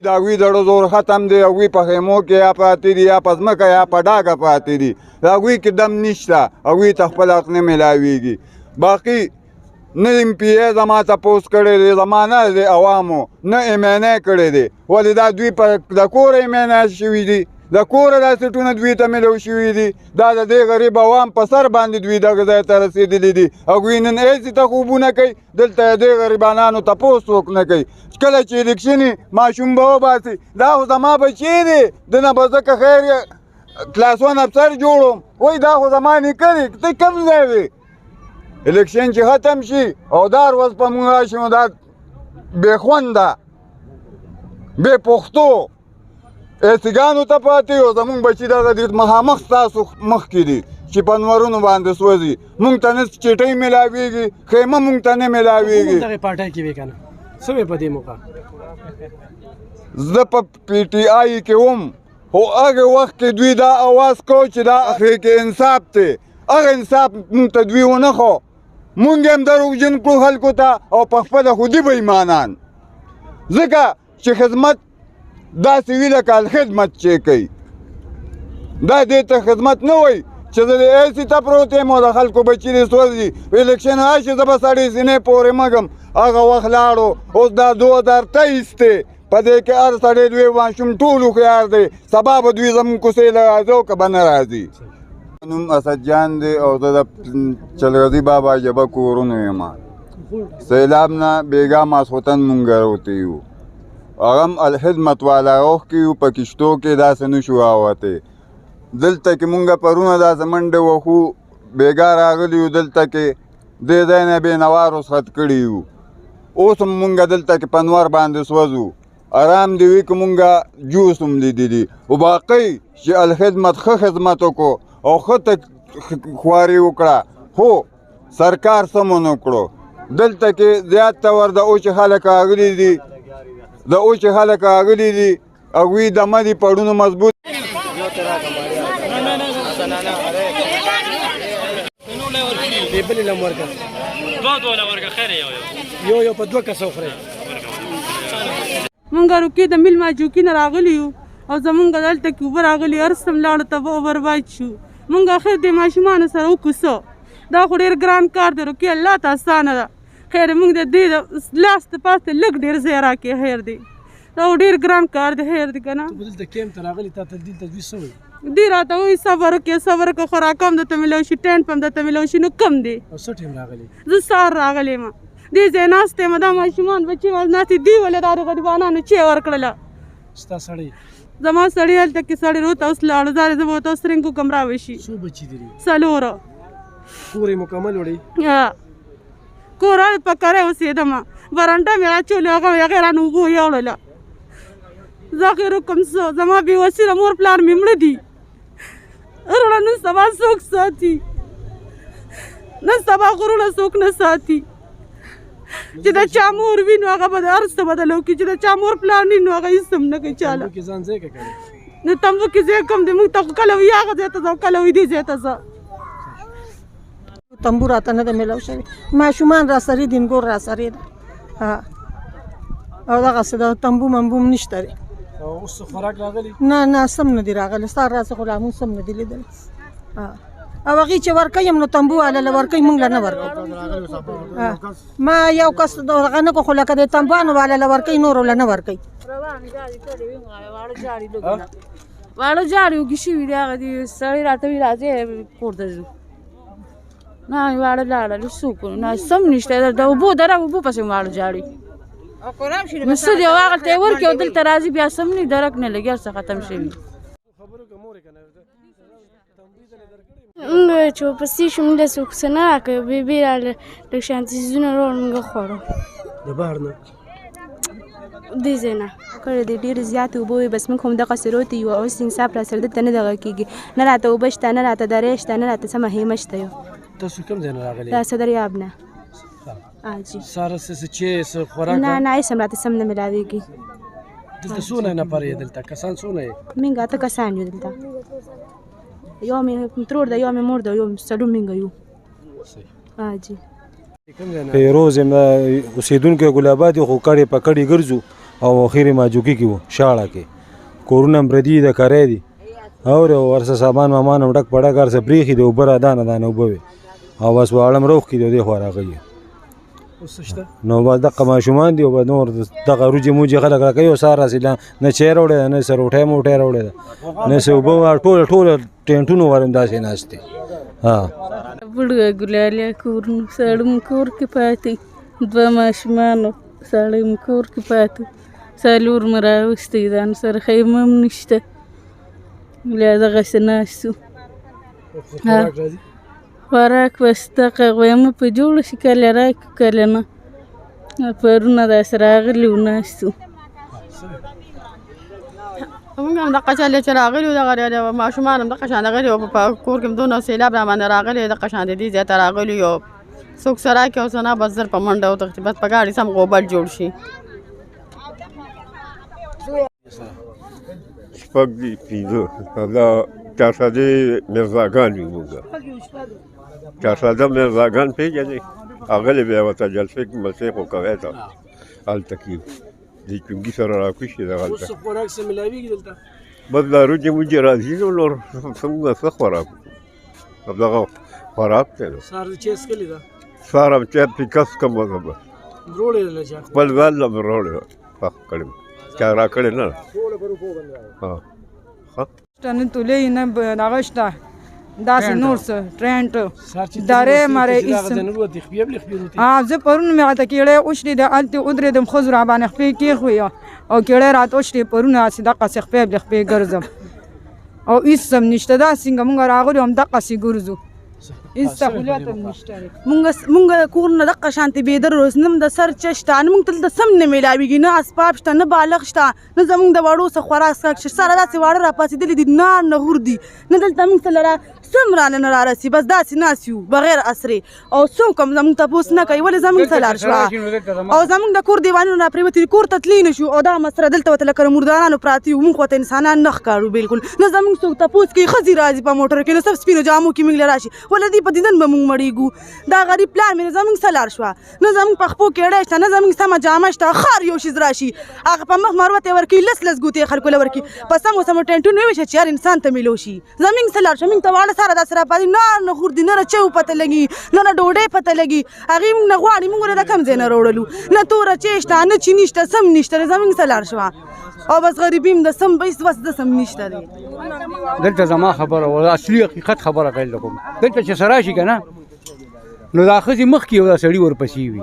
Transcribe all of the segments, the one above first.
د هغوی زړه زور ختم دی. هغوی په خیمو کې یا پاتې دي یا په ځمکه یا په ډاګه پاتې دي. د هغوی کې دم نشته. هغوی ته خپل حق نه میلاویږي. باقي نه ایم پی ای زما تپوس کړی دی، زما نه د عوامو نه ایمینه کړی دی. ولې دا دوی د کوره ایمینه شوي دي، د کوره دا سیټونه دوی ته میلو شوي دي. دا د دې غریب عوام په سر باندې دوی دغه ځای ته رسېدلي دي. هغوی نن هېڅ ته خوبونه کوي، دلته د دې غریبانانو تپوس څوک نه کوي. کله چې الیکشن وي ماشوم به وباسي، دا خو زما بچی دی، دنه به زه که خیر کلاس ون افسر جوړم. وایي دا خو زما نیکه دی. ته کوم ځای وې؟ الیکشن چې ختم شي او دا ورځ په موږ راشي نو دا بې خونده بې پښتو ایسیګانو ته پاتې یو. زمونږ بچي دغه دي مخامخ ستاسو مخکې دي چې په نورونو باندې سوځي. مونږ ته نه چټۍ میلاویږي، خیمه مونږ ته نه میلاویږي. دغه پارټۍ کې وې که نه څه وې په دې موقع؟ زه په پی ټي آی کې وم، خو هغه وخت کې دوی دا اواز کو چې دا اخري کې انصاف دی. هغه انصاف مونږ ته دوی ونه خو، مونږ هم دروغجن کړو خلکو ته او په خپله خودي به ایمانان. ځکه چې خدمت داسې وي لکه الخدمت چې کوي. دا دې ته خدمت نه وایي چې زه د ایسي ته پروت یم او د خلکو بچي دې سوځي. الیکشن راشي زه به سړی سینې پورې مږم. هغه وخت لاړو، اوس دا 2023 دی. په دې کې هر سړی دوی ماشوم ټول هوښیار دی. سبا به دوی زموږ کوڅې له راځي او که به نه راځي. نوم اسد جان دی او زه د چلغزي بابا ژبه کورونو یم. سیلاب نه بېګا ماسخوتن مونږ راوتي یو. هغه هم الخدمت والا روح کې یو، په کشتو کې داسې نه شو راوتی. دلته کې مونږ پرونه داسې منډې وښو، بېګا راغلي یو دلته کې دې ځای نه بېنوا رخصت کړي یو. اوس هم مونږ دلته کې په نور باندې سوځو. ارام دې وي که مونږ جوس هم لیدلي. او باقی چې الخدمت ښه خدمت وکړو او ښه خواري وکړه، خو سرکار سم ونه کړو. دلته کې زیات تور د اوچې خلک راغلي دي، د اوچې خلک راغلي دي. هغوی دمه دي پړونو مضبوط. یو په دوه کسه وخورئ. مونږ روکې د میلمه جوکي نه راغلي یو او زمونږ دلته کې اوبه راغلي، هر څه لاړو ته به برباد شو. مونږ اخر د ماشومانو سره وکوسو. دا خو ډېر ګران کار دی. روکې الله ته اسانه ده. خیر مونږ د دې لاس ته پاسته لږ ډېر ځای راکړې. خیر دی، دا ډېر ګران کار دی. خیر دی که نه؟ ته دلته کیمپ ته راغلي، تا ته دلته دوی څه وایي؟ دوی راته وایي صبر وکړې، صبر وکړه، خوراک هم درته میلاو شي، ټینټ هم درته میلاو شي. نو کم دی؟ او څه ټایم راغلي؟ زه سهار راغلی یم. دې ځای ناست یم، دا ماشومان بچي ناستې دي. ولې دا غریبانانو چی ورکړله؟ ستا سړی؟ زما سړی هلته کې سړی روته اوس لاړو. زه زه به ورته اوس رنګ کوم راوشي. څو بچي دي؟ 4. کور یې مکمل وړی؟ کور په کری اوسېدم. برنډه مې اچولې، هغې رانه اوبه یوړله. زه خیر وکړم څه؟ زما بېوسي ده، مور پلار مې مړه دي. وروڼه نن سبا څوک ساتي؟ نن سبا غرونه څوک نه ساتي. چې د چا مور وي نو هغه به هر څه بدل وکړي، چې د چا مور پلار نه نو هغه هېڅ هم نه کوي چاله. تمبو کې ځان ځای که کوي؟ نو تمبو کې ځای کم دی. موږ ته خو کله وي هغه ځای ته ځه او کله وي دې ځای ته ځه. تمبو راته نه ده میلاو شوی. ماشومان راسره دي، نګور راسره ده. او دغسې د تمبو منبو هم نشته دی. او اوس خوراک راغلي؟ نه سم نه دي راغلی. ستا راڅه خو لا مونږ سم نه دي لیدلی. او هغې چې ورکوي هم نو تمبو والا له ورکوي، مونږ له نه ورکوي. ما یو کس دغه نه کړو، خو لکه د تمبوانو والا له ورکوي، نورو له نه ورکوي. واړه جاړې اوږې شوي دي. هغه دي سړی راته وي راځئ کور ته ځو. نه واړه لاړل، څه وکړو؟ نه سم نشته. د اوبو دره اوبو پسې واړه جاړي نو څه دی؟ هغلته یې ورکړي او دلته راځي بیا سم نه درک نه لګي، هر څه ختم شوي. مونږ چې ورپسې شو، مونږ داسې څوک څه نه راکوي. بې راله لږ شانتي څیزونه راوړل، مونږ خوړو. د بهر نه؟ دې ځای نه کړی دی. ډېرې زیاتې اوبه وي، بس مونږ هم دغسې روتې یو. اوس انصاف راسره دلته نه دغه کېږي، نه راته اوبه شته، نه راته درې شته، نه راته سمه خیمه شته. یو تاسو کوم ځای نه راغلي؟ دا صدریاب نه. جی ساره څه چې څه خوراک؟ نه هېڅ هم راته سم نه میلاویږي. دلته څونه نفر یې؟ دلته کسان څونه یې؟ مونږ 8 کسان یو دلته. یو مې ترور ده، یو مې مور ده، یو څلور مونږ یو. جی روز یم اوسېدونکی ګل آباد یو، خو کډې په کډې ګرځو. او اخیر ماجوکی کې وو شاړه کې کورونه پردي د کرې دي او ورسه سامان مامان هم ډک پډک هر څه پرېښي دي اوبه را دانه دانه اوبه وې او بس واړه روغ کې دی دې خوا راغلي نو بس دغه ماشومان دي او به نور دغه روجې موجې خلک راکوي او سهار راسي نه چای راوړی ده نه څه روټۍ موټۍ راوړی ده نه څه اوبه ټوله ټینټونو ور همداسې ناست دي بوډا ګلالیا کور ساړه م کور کې پاتې دوه ماشومانو ساړه م کور کې پاتې څلور م راوستي ځان سره خیمه هم نشته بیا دغسې ناست وو خوراک بس دغه غویمه په جوړه شي کله راکړو کله نه پرونه داسې راغلي وو ناست وو موږ هم دغه چلې چې راغلي وو دغه ماشومان هم دغه شان راغلي وو په کور کې دونه سیلاب راباندې راغلی دغه شان د دې ځای ته راغلي یو څوک څه راکړي او څه نه بس زر په منډه وتښتي بس په ګاډي سم غوبل جوړ شي شپږ دي پنځه دا چارساده مرزاګان وي موږ چارساده مرزاګان پېژنې هغه بیا ورته جلسې ملسې خو کوی ته هلته کې د چونګي سره راکوشي دغلته خوراک څه ملاویږي دلته بس دا روجې موجې راځي نو نور څنګه څه خوراک دغه خوراک دی نو سهار د چای څښلې ده سهار هم چای پیکس کمه ده بس دروړې ده له چا خپل ځان له مې راوړې پخ کړم چا راکړې نه نه تولې نه دغه شته داسې نور څه ټرینټ دارې مرې زه پرون مې راته کېړی اوشلې د هلتې ودرېدم ښځو راباندې خپې کېښوې او کېړی راته اوشلې پرونه هسې دقسې خپې بلې خپې ګرځم او هېڅ هم نشته دا څنګه مونږ راغلي هم دقسې ګرځو هېڅ سهولیت هم نشته مونږ کور نه دغه شانتې بېدر اوس نه د سر چه شته نه مونږ ته دلته سم نه میلاویږي نه اسباب شته نه بالغ شته نه زمونږ د وړو څه خوراک څښاک شته سره داسې واړه راپاڅېدلي دي نار نه غور دي نه دلته مونږ ته له سم رانه نه رارسي بس داسې ناست یو بغیر اثرې او څوک هم زمونږ تپوس نه کوي ولې زمونږ ته لاړ شوه او زمونږ د کور دیوالونه راپرېوتي کور ته تللی نه شو او دا مسره دلته ورته لکه مردارانو پراته یو مونږ ورته انسانان نه ښکارو بلکل نه زمونږ څوک تپوس کوي ښځې راځي په موټر کې نه سب سپینو جامو کې مونږ له راشي ولې دوی په دیدن به مونږ مړېږو دا غریب پلار مې زمونږ څه لاړ شوه نه زمونږ په خپو کېړی شته نه زمونږ سمه جامه شته خار یو شیز راشي هغه په مخ مروت یې ورکوي لس ګوتې خلکو له ورکوي په سمو سمو ټینټونو وویشه چې هر انسان ته میلو شي زمونږ څه لاړ شوه مونږ ته واړه سره داسې راپاتې نه خور دي نه چو پته لګي نه ډوډۍ پته لګي هغې مونږ نه غواړي مونږ له کوم ځای نه راوړلو نه توره چای شته نه چیني شته سم نشته زمونږ څه لاړ شوه او بس غریبي م د سم بس د سم نشته دی دلته زما خبره و اصلي حقیقت خبره پیل کوم دلته چې سره شي که نه نو دا ښځې مخکې یو دا سړي ورپسې وي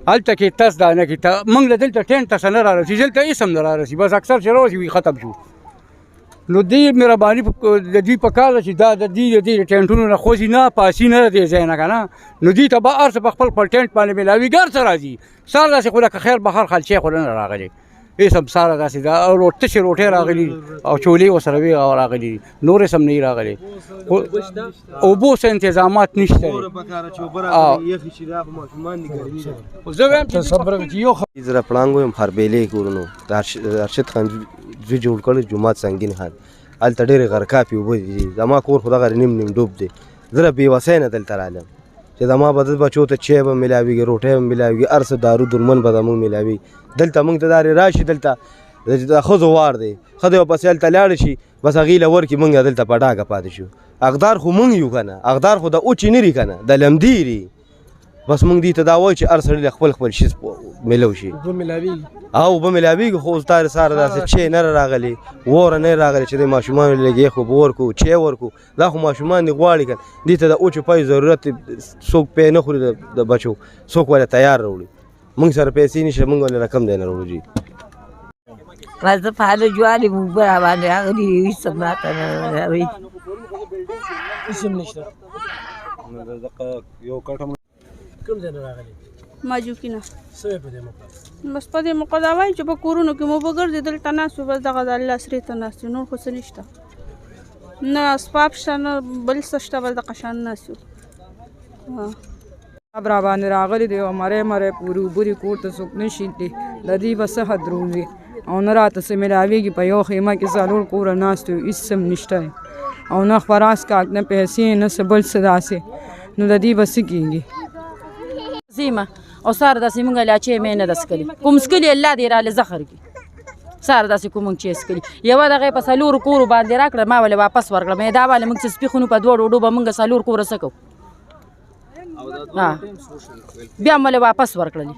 هلته کې تس دا نه کې موږ له دلته ټینټ ته څه نه رارسي دلته هېڅ هم نه رارسي بس اکثر چې راوسي وي ختم شو نو دې مهرباني د دوی په کار ده چې دا د دې ټینټونو نه خوځي نه پاسي نه دې ځای نه که نه نو دوی ته به هر څه په خپل ټینټ باندې میلاویږي هر څه راځي سهار داسې خو لکه خیر بهر خلچې خو نه راغلی هېڅ هم سهار داسې دا تشې روټۍ راغلي او چولې ورسره وې راغلي نور هېڅ هم نه راغلی اوبو څه انتظامات نشته زه پړانګ یم خربیلې کورونو د ارشد خان زوی جوړ کړی جومات سنګین خان هلته ډېرې غرقاپې اوبه دي زما کور خو دغه نیم ډوب دی زه له بېوسۍ نه دلته رالم چې زما به د بچو ته چای به میلاویږي روټۍ به میلاویږي هر څه دارو درمن به زموږ میلاوي دلته موږ ته دارې راشي دلته د ښځو وار دی ښځې ورپسې هلته لاړې شي بس هغې له ورکړي موږ دلته په ډاګه پاتې شو اقدار خو موږ یو که نه اقدار خو د اوچې نه ري که نه د لمدې ري بس موږ دې ته دا وایو چې هر سړي له خپل شي میلو شي او اوبه میلاویږي خو اوس دا سهار داسې چای نه راغلی وره نه راغلی چې د ماشومانو لږې خو به ورکړو چای ورکړو دا خو ماشومان دې غواړي که دې ته د اوچو پای ضرورت دی څوک پی نه خوري د بچو څوک ولې تیار راوړي موږ سره پیسې نشته موږ ولې رقم دی نه راوړو جي زه په هله جوال یم اوبه راباندې راغلي هېڅ هم راته نه راوړي هېڅ هم نشته کوم ځای نه راغلي ماجوکي نه څه وی په دې موقع بس په دې موقع دا وایي چې په کورونو کې مو به ګرځي دلته ناست وو بس دغه د الله سرې ته ناست وو نور خو څه نشته نه اسباب شته نه بل څه شته بس دغه شان ناست وو اب را باندې راغلي دی او مرۍ پورې اوبه دي کور ته څوک نه شي دی د دې به څه حد روزي او نه راته څه میلاویږي په یو خیمه کې څلور کوره ناست یو هېڅ هم نشته او نه خوراک کاک نه پیسې نه څه بل څه داسې نو د دې به څه کېږي زیمه او سار داسې مونږ لا چې مې نه ده څکلې کوم څکلي الله دې راله زخر کړي سار داسې کوم مونږ چې څکلي یوه دغه په څلورو کورو باندې راکړه ما ولې واپس ورکړه مې دا واله مونږ چې سپېښونو په دوه ډوډو به مونږ څلور کوره څه کوو بیا مې ولې واپس ورکړلې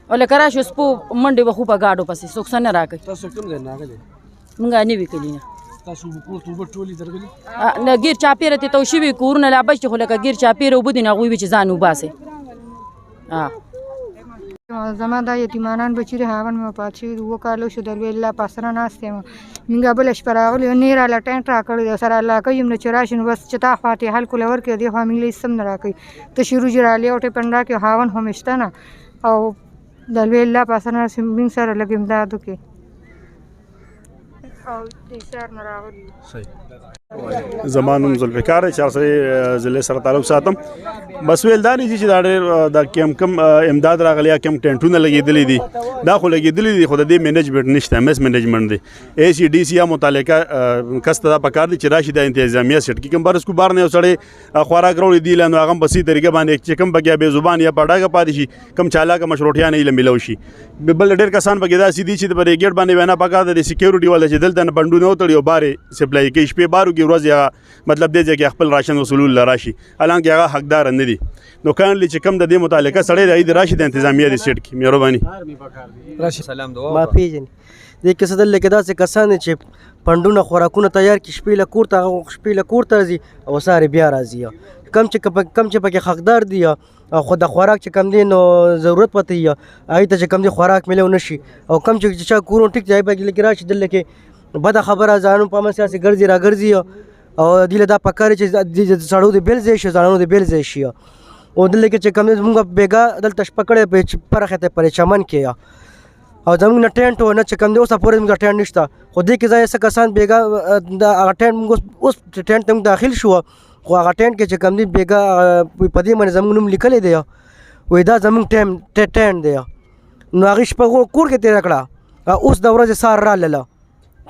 او لکه راشو سپو منډې به خو په ګاډو پسې څوک څه نه راکوي تاسو کوم ځای نه راغلي مونږ نوي کلي نه تاسو کور ته اوبه ټولې درغلي نه ګیر چاپېره تې تو شوي کورونه لا بچ خو لکه ګیر چاپېره اوبه دي نه هغوی وي چې ځان وباسئ زما دا یتیمانان بچي دي هغه مې وفات شوي دي 2 کالو شو د لوی الله په سره ناست یم مونږ بله شپه راغلي نه راله ټینټ راکړی دی سره الله کوي نو چې راشي نو بس چې تا خوا ته حل کوله ورکړي دې خوا مونږ له هېڅ هم نه راکوي ته شروع رالی او ټپن راکړي هاون هم شته نه او د لوی الله په سره ناست مونږ سره لږ امداد وکړي او د سر نه راغلي زما نوم ذوالفقار دی چې سره ضلع سره تعلق ساتم بس ویل دا نه چې دا ډېر دا کم امداد راغلی یا کم ټینټونه لګېدلي دي دا خو لګېدلي دي خو د دې منیجمنټ نشته مس منیجمنټ دی اے سی ډي سی یا متعلقه کس ته دا پکار دی چې راشي د انتظامیه سیټ کې کوم برس کو بار نه یو سړی خوراک راوړي دی لا نو هغه په سي طریقه باندې چې کم بګیا بې زبان یا پړاګه پاتې شي کم چالاکه مشروطیه نه یې ملو شي بل ډېر کسان پکې دا سي دي چې په ریګیټ باندې وینا پکار دی سکیورټي والا چې دلته نه بندونه وتړي او بارې سپلای کوي شپې بارو کې ورځ یا مطلب دې ځای کې خپل راشن وصول راشي حالانکه هغه حقدار نه دي نو کانلی چې کم د دې متعلقه سړی د راشي د انتظامیه د سیټ کې مهرباني راشي سلام ما پیژنې دې کې څه دلته کې داسې کسان دي چې پنډونه خوراکونه تیار کړي شپې له کور ته شپې له کور ته ځي او ساري بیا راځي کم چې پکې حقدار دي او خو د خوراک چې کم دی نو ضرورت پته یي هغې ته چې کم دی خوراک میلو نشي او کم چې چا کورونه ټیک ځای پکې لکې راشي دلته کې بده خبره ځانو په منځ کې ګرځي راګرځي او دې له دا پکار چې سړو د بیل ځای شي ځانونو د بیل ځای شي او دلته کې چې کم دی زموږ بیګا دلته شپه کړې پرخې ته پرې چمن کې او زموږ نه ټینټ و نه چې کم دی اوسه پورې زموږ ټینټ نشته خو دې کې ځای څه کسان بیګا د هغه ټینټ موږ اوس ټینټ ته موږ داخل شو خو هغه ټینټ کې چې کم دی بیګا په دې باندې زموږ نوم لیکلی دی وایي دا زموږ ټینټ دی نو هغې شپه کور کې تېره کړه اوس د ورځې سهار رالله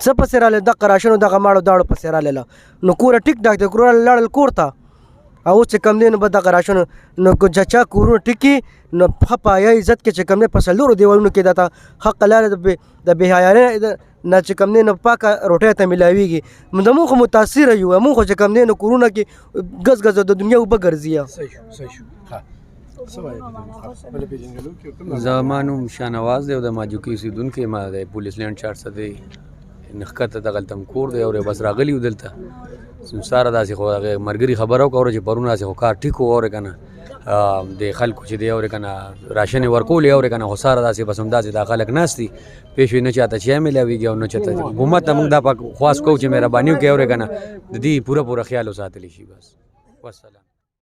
څه پسې راله دغه راشنو دغه ماړو داړو پسې راله نو کوره ټیک ډاک دی کوره لاړل کور ته او اوس چې کم دی نو به دغه راشنو نو چا کورونه ټیکي نو ښه په حیا عزت کې چې کم دی په څلورو دیوالونو کې دا حق لاره د بې حیانۍ نه چې کم دی نو پاکه روټۍ ته میلاویږي موږ خو متاثره یو موږ خو چې کم دی نو کورونه کې ګز ګز د دنیا اوبه ګرځي زما نوم شاهنواز دی او د ماجوکي اوسېدونکی ما د پولیس لینډ 400 نښکته دغلته م کور دی او بس راغلي یو دلته ساره داسې خو هغې ملګري خبره وکړه چې پرون داسې خو کار ټیک و اورې که نه د خلکو چې دی اورې که نه راشنې ورکولې اورې که نه خو ساره داسې بس همداسې دا خلک ناست دي پېښ وي نه چاته چای میلاویږي او نه چاته حکومت ته موږ دا خواست کوو چې مهرباني وکړي اورې که نه د دې پوره خیال وساتلی شي بس والسلام